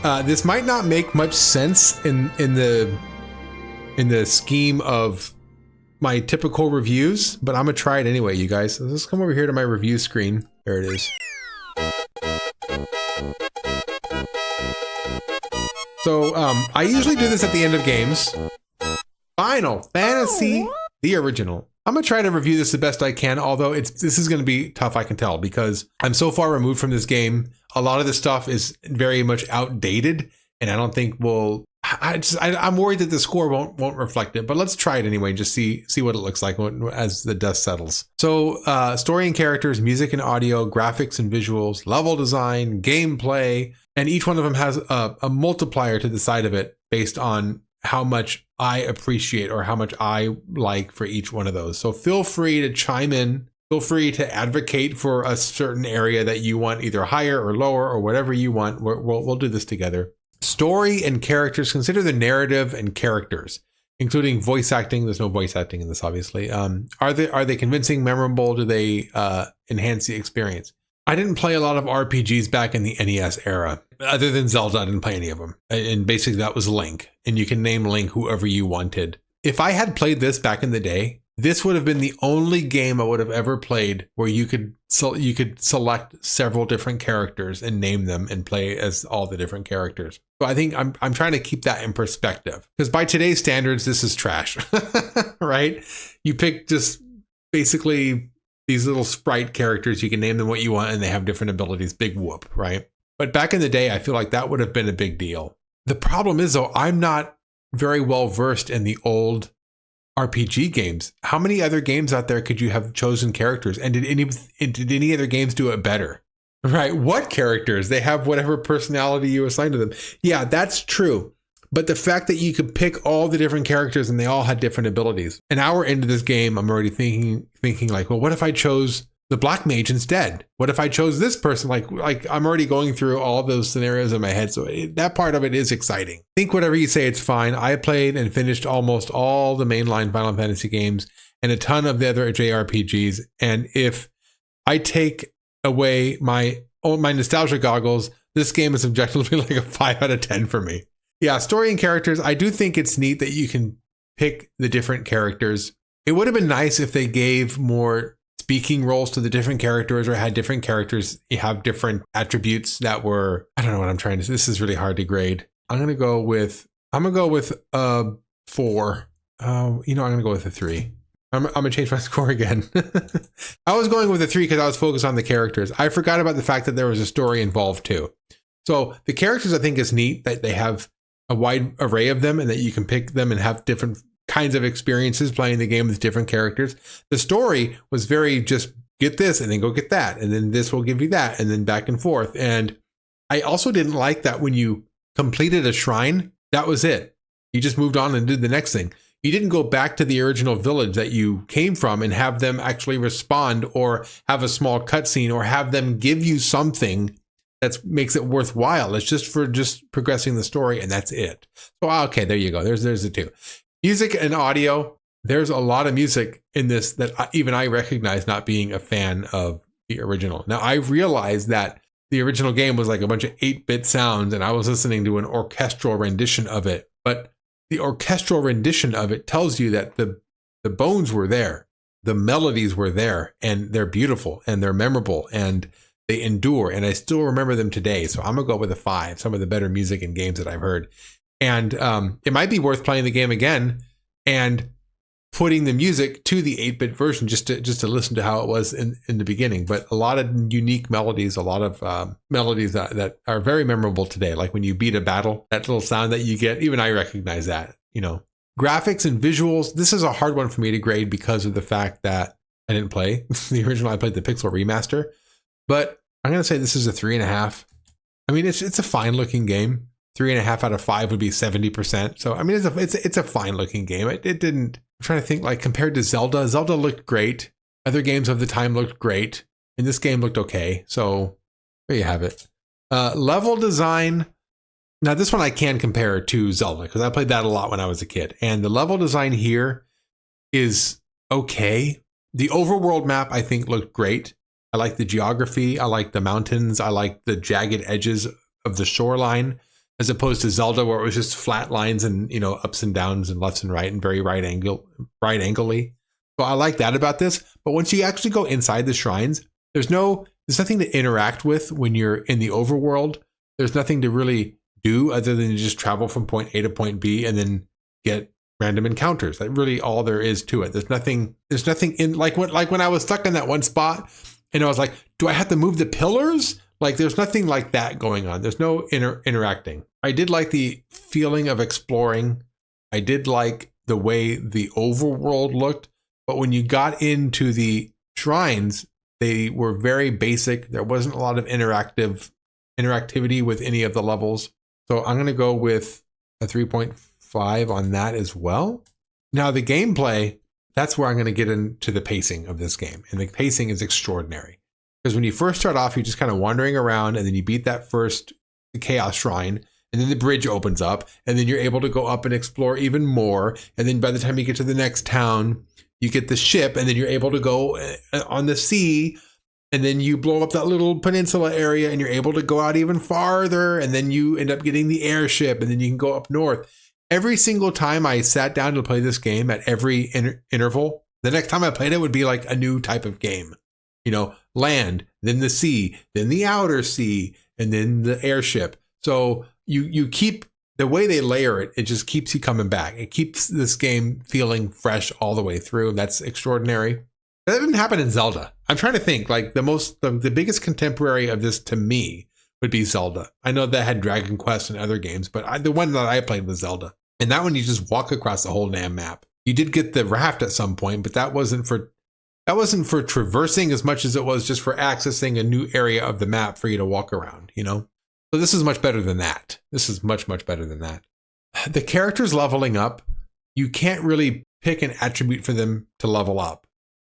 This might not make much sense in the scheme of my typical reviews, but I'm gonna try it anyway, you guys. Let's come over here to my review screen. There it is. So I usually do this at the end of games. Final Fantasy, the original. I'm gonna try to review this the best I can, although this is gonna be tough, I can tell, because I'm so far removed from this game. A lot of this stuff is very much outdated, and I don't think I'm worried that the score won't reflect it, but let's try it anyway. Just see what it looks like as the dust settles. So story and characters, music and audio, graphics and visuals, level design, gameplay, and each one of them has a multiplier to the side of it based on how much I appreciate or how much I like for each one of those. So feel free to chime in. Feel free to advocate for a certain area that you want either higher or lower or whatever you want. We'll do this together. Story and characters. Consider the narrative and characters, including voice acting. There's no voice acting in this, obviously. Are they convincing, memorable? Do they enhance the experience? I didn't play a lot of RPGs back in the NES era. Other than Zelda, I didn't play any of them. And basically that was Link. And you can name Link whoever you wanted. If I had played this back in the day, this would have been the only game I would have ever played where you could select several different characters and name them and play as all the different characters. So I think I'm trying to keep that in perspective, because by today's standards, this is trash, right? You pick just basically these little sprite characters. You can name them what you want and they have different abilities. Big whoop, right? But back in the day, I feel like that would have been a big deal. The problem is, though, I'm not very well versed in the old RPG games. How many other games out there could you have chosen characters? And did any other games do it better? Right? What characters? They have whatever personality you assign to them. Yeah, that's true. But the fact that you could pick all the different characters and they all had different abilities. An hour into this game, I'm already thinking like, well, what if I chose the Black Mage instead? What if I chose this person? Like I'm already going through all those scenarios in my head. So that part of it is exciting. Think whatever you say, it's fine. I played and finished almost all the mainline Final Fantasy games and a ton of the other JRPGs. And if I take away my nostalgia goggles, this game is objectively like a 5 out of 10 for me. Yeah, story and characters. I do think it's neat that you can pick the different characters. It would have been nice if they gave more speaking roles to the different characters, or had different characters have different attributes that were, I don't know what I'm trying to say. This is really hard to grade. I'm going to go with a 4. I'm going to go with a 3. I'm going to change my score again. I was going with a 3 because I was focused on the characters. I forgot about the fact that there was a story involved too. So the characters, I think, is neat that they have a wide array of them and that you can pick them and have different kinds of experiences playing the game with different characters. The story was very just get this and then go get that. And then this will give you that. And then back and forth. And I also didn't like that when you completed a shrine, that was it. You just moved on and did the next thing. You didn't go back to the original village that you came from and have them actually respond or have a small cutscene or have them give you something that makes it worthwhile. It's just for progressing the story, and that's it. So, okay, there you go. There's the 2. Music and audio. There's a lot of music in this that even I recognize, not being a fan of the original. Now, I realized that the original game was like a bunch of 8-bit sounds, and I was listening to an orchestral rendition of it. But the orchestral rendition of it tells you that the bones were there. The melodies were there, and they're beautiful, and they're memorable, and they endure, and I still remember them today. So I'm going to go with a 5, some of the better music and games that I've heard. And it might be worth playing the game again and putting the music to the 8-bit version just to listen to how it was in the beginning. But a lot of unique melodies, a lot of melodies that are very memorable today. Like when you beat a battle, that little sound that you get, even I recognize that, Graphics and visuals, this is a hard one for me to grade because of the fact that I didn't play the original. I played the Pixel remaster. But I'm going to say this is a 3.5. I mean, it's a fine looking game. 3.5 out of 5 would be 70%. So, I mean, it's a fine looking game. It didn't, I'm trying to think, like compared to Zelda looked great. Other games of the time looked great. And this game looked okay. So there you have it. Level design. Now this one I can compare to Zelda because I played that a lot when I was a kid. And the level design here is okay. The overworld map, I think, looked great. I like the geography. I like the mountains. I like the jagged edges of the shoreline. as opposed to Zelda where it was just flat lines and, ups and downs and lefts and right and very right angle-y. So I like that about this. But once you actually go inside the shrines, there's nothing to interact with when you're in the overworld. There's nothing to really do other than just travel from point A to point B and then get random encounters. That's really all there is to it. There's nothing in like when I was stuck in that one spot and I was like, do I have to move the pillars? Like there's nothing like that going on. There's no interacting. I did like the feeling of exploring. I did like the way the overworld looked, but when you got into the shrines, they were very basic. There wasn't a lot of interactivity with any of the levels. So I'm going to go with a 3.5 on that as well. Now the gameplay, that's where I'm going to get into the pacing of this game. And the pacing is extraordinary. Because when you first start off, you're just kind of wandering around and then you beat that first Chaos Shrine. And then the bridge opens up and then you're able to go up and explore even more. And then by the time you get to the next town, you get the ship and then you're able to go on the sea. And then you blow up that little peninsula area and you're able to go out even farther. And then you end up getting the airship and then you can go up north. Every single time I sat down to play this game at every interval, the next time I played it would be like a new type of game. Land, then the sea, then the outer sea, and then the airship. So you keep, the way they layer it, it just keeps you coming back. It keeps this game feeling fresh all the way through. That's extraordinary. That didn't happen in Zelda. I'm trying to think, like the biggest contemporary of this to me would be Zelda. I know that had Dragon Quest and other games, but the one that I played was Zelda. And that one, you just walk across the whole damn map. You did get the raft at some point, but that wasn't for traversing as much as it was just for accessing a new area of the map for you to walk around, So this is much better than that. This is much, much better than that. The characters leveling up, you can't really pick an attribute for them to level up.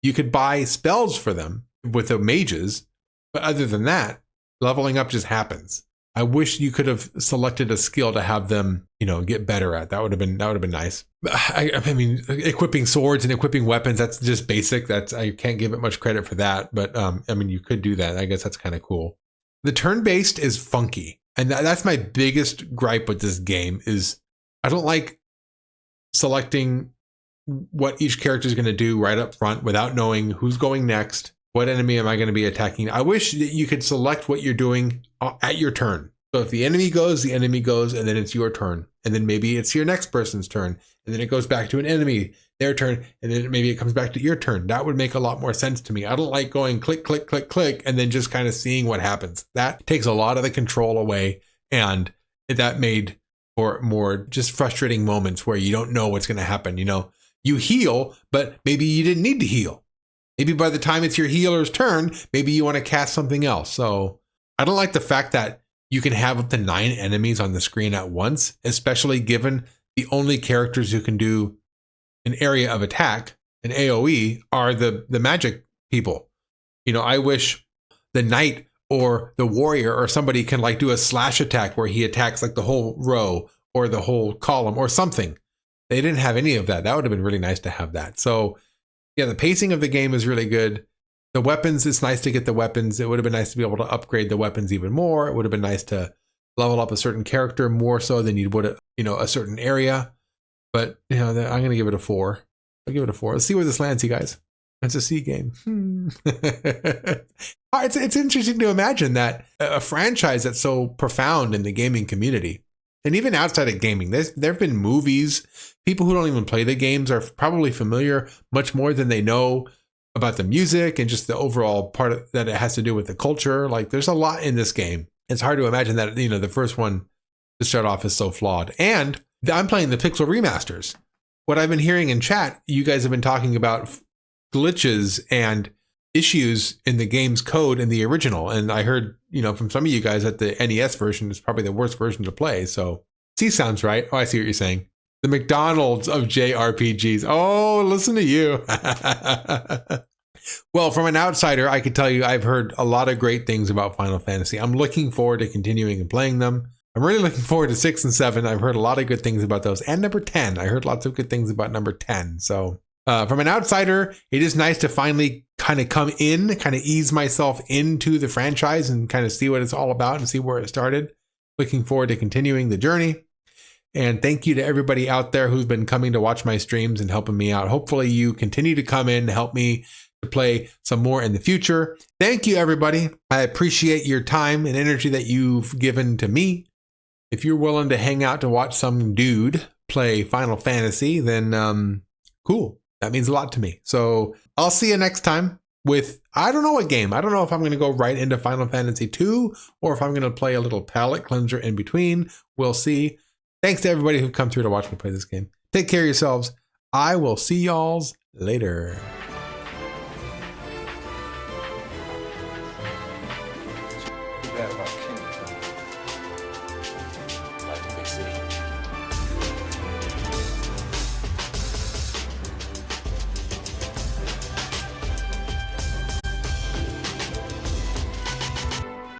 You could buy spells for them with the mages, but other than that, leveling up just happens. I wish you could have selected a skill to have them, get better at. That would have been nice. I mean, equipping swords and equipping weapons, that's just basic. I can't give it much credit for that, but you could do that. I guess that's kind of cool. The turn-based is funky. And that's my biggest gripe with this game is I don't like selecting what each character is going to do right up front without knowing who's going next. What enemy am I going to be attacking? I wish that you could select what you're doing at your turn. So if the enemy goes, and then it's your turn. And then maybe it's your next person's turn. And then it goes back to an enemy, their turn. And then maybe it comes back to your turn. That would make a lot more sense to me. I don't like going click, click, click, click, and then just kind of seeing what happens. That takes a lot of the control away. And that made for more just frustrating moments where you don't know what's going to happen. You heal, but maybe you didn't need to heal. Maybe by the time it's your healer's turn, maybe you want to cast something else. So I don't like the fact that you can have up to 9 enemies on the screen at once, especially given the only characters who can do an area of attack, an AoE, are the magic people. I wish the knight or the warrior or somebody can like do a slash attack where he attacks like the whole row or the whole column or something. They didn't have any of that. That would have been really nice to have that. So yeah, the pacing of the game is really good. The weapons, it's nice to get the weapons. It would have been nice to be able to upgrade the weapons even more. It would have been nice to level up a certain character more so than you would, a certain area. But, I'm going to give it a 4. I'll give it a 4. Let's see where this lands, you guys. It's a C game. It's interesting to imagine that a franchise that's so profound in the gaming community, and even outside of gaming, there have been movies. People who don't even play the games are probably familiar much more than they know about the music and just the overall part that it has to do with the culture. Like there's a lot in this game. It's hard to imagine that, the first one to start off is so flawed. And I'm playing the Pixel remasters. What I've been hearing in chat, you guys have been talking about glitches and issues in the game's code in the original. And I heard, from some of you guys that the NES version is probably the worst version to play. So C sounds right. Oh, I see what you're saying. The McDonald's of JRPGs. Oh, listen to you. Well, from an outsider, I could tell you I've heard a lot of great things about Final Fantasy. I'm looking forward to continuing and playing them. I'm really looking forward to 6 and 7. I've heard a lot of good things about those. And number 10. I heard lots of good things about number 10. So from an outsider, it is nice to finally kind of come in, kind of ease myself into the franchise and kind of see what it's all about and see where it started. Looking forward to continuing the journey. And thank you to everybody out there who's been coming to watch my streams and helping me out. Hopefully you continue to come in and help me to play some more in the future. Thank you, everybody. I appreciate your time and energy that you've given to me. If you're willing to hang out to watch some dude play Final Fantasy, then cool. That means a lot to me. So I'll see you next time with, I don't know what game. I don't know if I'm going to go right into Final Fantasy 2 or if I'm going to play a little palate cleanser in between. We'll see. Thanks to everybody who come through to watch me play this game. Take care of yourselves. I will see y'alls later. Too bad about King.